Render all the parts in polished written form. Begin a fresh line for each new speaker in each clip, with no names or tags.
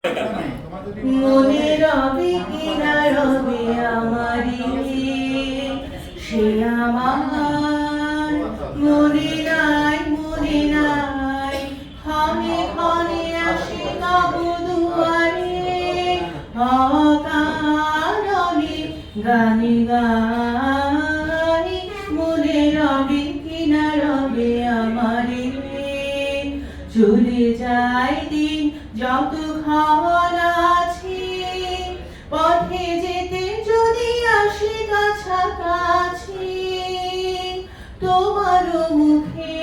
মনে রবে কি না রবে আমারি, সে আমার মনে নাই, মনে নাই। ক্ষণে ক্ষণে আসে তব দুয়ারে, অকারণে গানে গাই। মনে রবে কি না রবে আমারি, চলে যায় দিন যতক্ষণ আছি, পথে যেতে যদি আসি কাছাকাছি। তোমার মুখে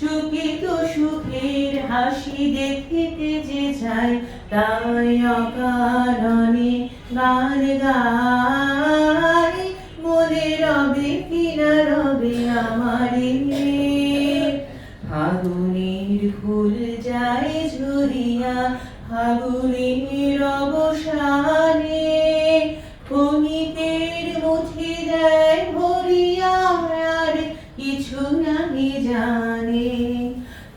চকিত সুখের হাসি দেখিতে যে চাই, তাই অকারণে গান গাই। মনে রবে কি না রবে আমারি, ফাগুনের ফুল যায় ঝরিয়া ফাগুনের অবসানে, ক্ষণিকের মুঠি দেয় ভরিয়া, আর কিছু নাহি জানে।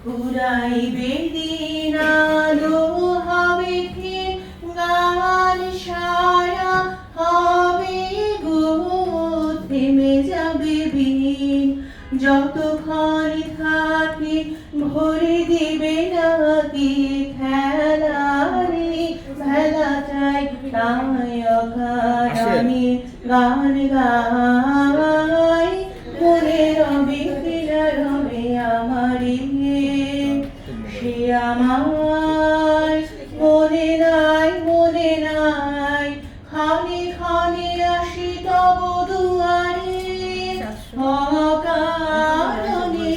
ফুরাইবে দিন আলো হবে ফির গান সারা, হবে গো থেমে যাবে বিন। যতক্ষণ থাকি ভরে দিবে নাকি খেলারে ভেলাটাই, তাই অকারণে গান গাই। মনে রবে কি না রবে আমারি, সে আমার মনে নাই, মনে নাই। ক্ষণে ক্ষণে আসি তব দুয়ারে, অকারণে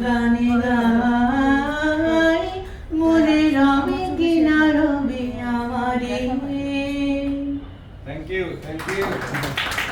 গানে গাই। মনে রবে কি না রবে আমারি।
Thank you.